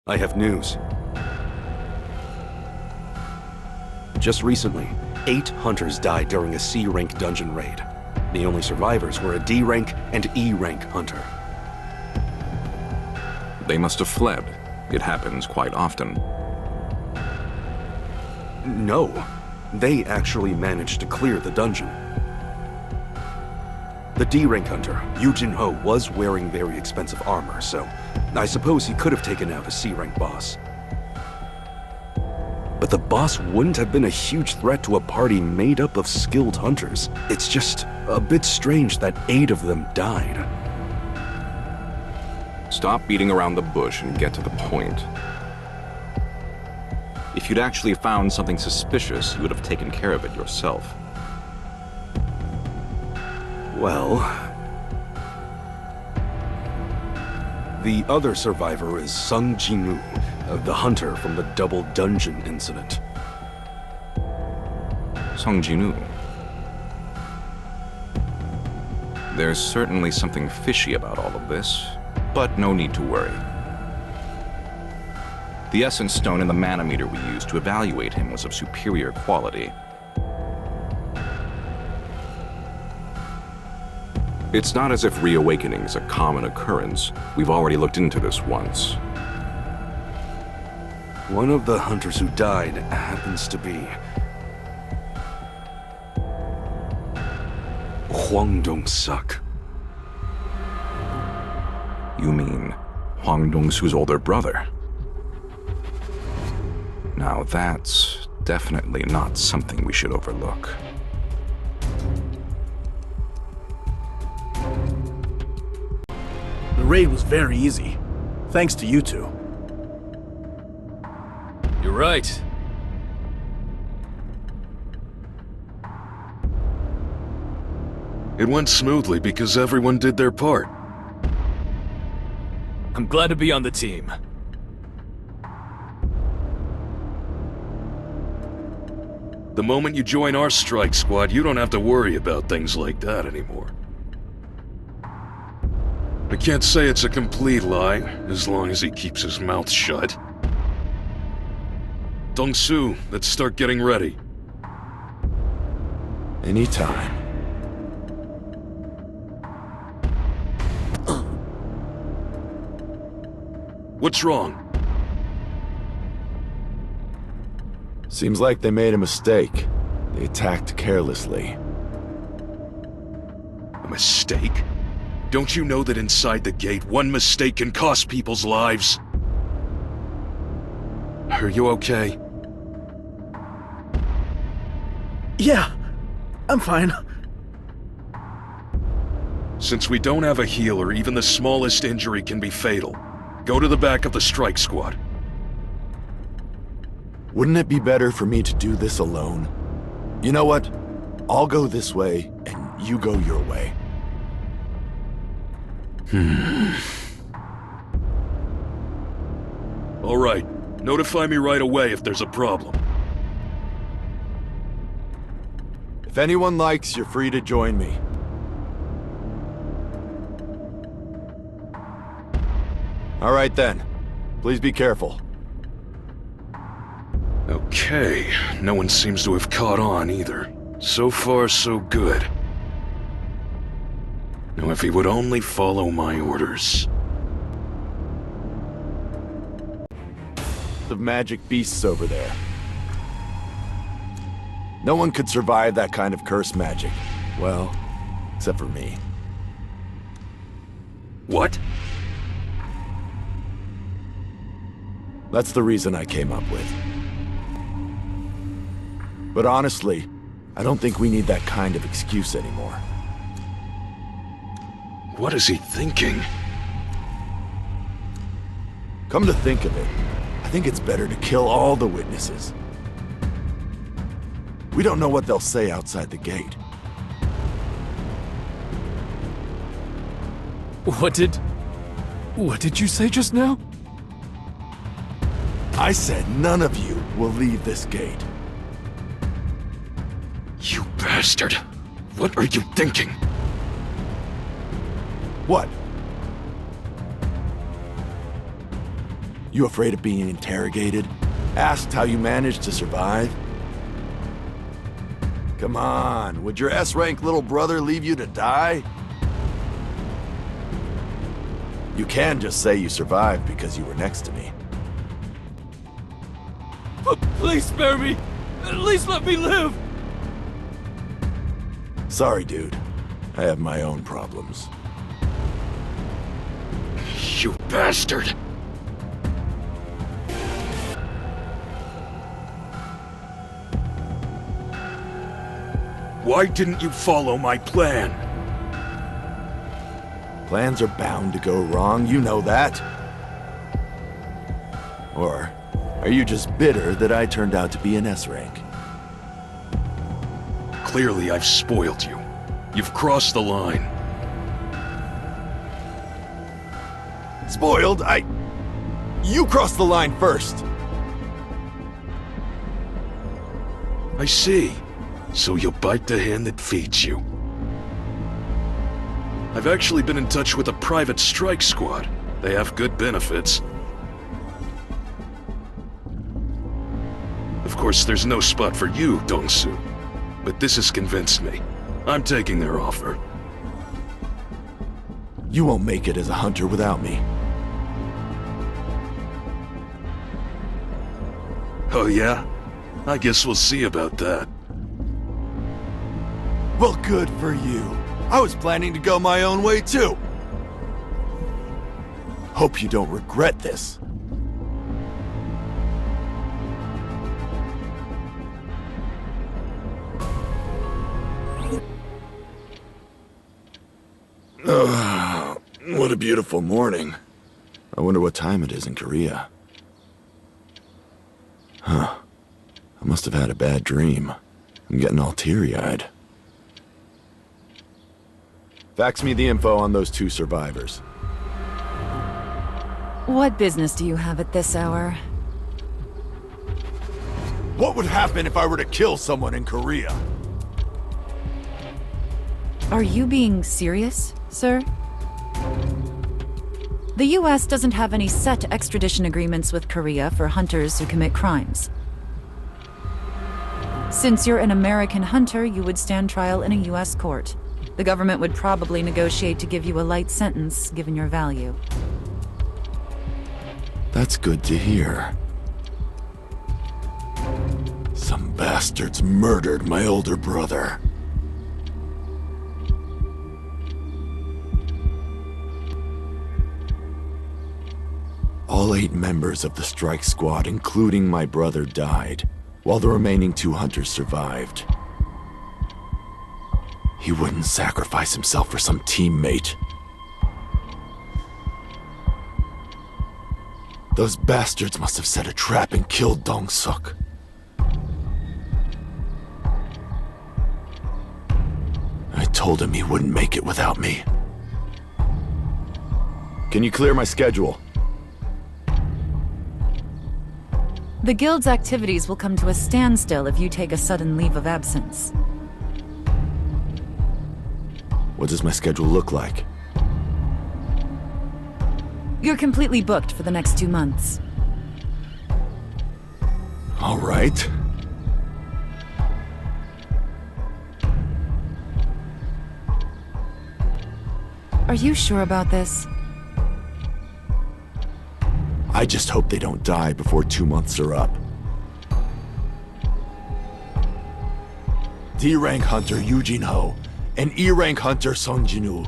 I have news. Just recently, 8 hunters died during a C-rank dungeon raid. The only survivors were a D-rank and E-rank hunter. They must have fled. It happens quite often. No, they actually managed to clear the dungeon. The D-rank hunter, Yu Jin-ho, was wearing very expensive armor, so I suppose he could have taken out a C-rank boss. But the boss wouldn't have been a huge threat to a party made up of skilled hunters. It's just a bit strange that 8 of them died. Stop beating around the bush and get to the point. If you'd actually found something suspicious, you would have taken care of it yourself. Well... the other survivor is Sung Ji-moo, the hunter from the double dungeon incident. Sung Ji-moo. There's certainly something fishy about all of this, but no need to worry. The essence stone and the manometer we used to evaluate him was of superior quality. It's not as if reawakening is a common occurrence. We've already looked into this once. One of the hunters who died happens to be... Hwang Dongsuk. You mean Hwang Dongsoo's older brother? Now that's definitely not something we should overlook. The raid was very easy, thanks to you two. You're right. It went smoothly because everyone did their part. I'm glad to be on the team. The moment you join our strike squad, you don't have to worry about things like that anymore. I can't say it's a complete lie, as long as he keeps his mouth shut. Dongsoo, let's start getting ready. Anytime. What's wrong? Seems like they made a mistake. They attacked carelessly. A mistake? Don't you know that inside the gate, one mistake can cost people's lives? Are you okay? Yeah, I'm fine. Since we don't have a healer, even the smallest injury can be fatal. Go to the back of the strike squad. Wouldn't it be better for me to do this alone? You know what? I'll go this way, and you go your way. All right. Notify me right away if there's a problem. If anyone likes, you're free to join me. All right then. Please be careful. Okay. No one seems to have caught on either. So far, so good. Now, if he would only follow my orders. Of magic beasts over there. No one could survive that kind of cursed magic. Well, except for me. What? That's the reason I came up with. But honestly, I don't think we need that kind of excuse anymore. What is he thinking? Come to think of it, I think it's better to kill all the witnesses. We don't know what they'll say outside the gate. What did you say just now? I said none of you will leave this gate. You bastard! What are you thinking? What? You afraid of being interrogated? Asked how you managed to survive? Come on, would your S-rank little brother leave you to die? You can just say you survived because you were next to me. Please spare me! At least let me live! Sorry, dude. I have my own problems. You bastard! Why didn't you follow my plan? Plans are bound to go wrong, you know that. Or are you just bitter that I turned out to be an S-rank? Clearly, I've spoiled you. You've crossed the line. Spoiled? You crossed the line first. I see. So you'll bite the hand that feeds you. I've actually been in touch with a private strike squad. They have good benefits. Of course, there's no spot for you, Dongsoo. But this has convinced me. I'm taking their offer. You won't make it as a hunter without me. Oh yeah? I guess we'll see about that. Well, good for you. I was planning to go my own way, too. Hope you don't regret this. What a beautiful morning. I wonder what time it is in Korea. Huh. I must have had a bad dream. I'm getting all teary-eyed. Fax me the info on those 2 survivors. What business do you have at this hour? What would happen if I were to kill someone in Korea? Are you being serious, sir? The US doesn't have any set extradition agreements with Korea for hunters who commit crimes. Since you're an American hunter, you would stand trial in a US court. The government would probably negotiate to give you a light sentence, given your value. That's good to hear. Some bastards murdered my older brother. All 8 members of the strike squad, including my brother, died, while the remaining 2 hunters survived. He wouldn't sacrifice himself for some teammate. Those bastards must have set a trap and killed Dongsuk. I told him he wouldn't make it without me. Can you clear my schedule? The Guild's activities will come to a standstill if you take a sudden leave of absence. What does my schedule look like? You're completely booked for the next 2 months. All right. Are you sure about this? I just hope they don't die before 2 months are up. D-rank hunter Yujin Ho and E-rank hunter Son Jin-woo.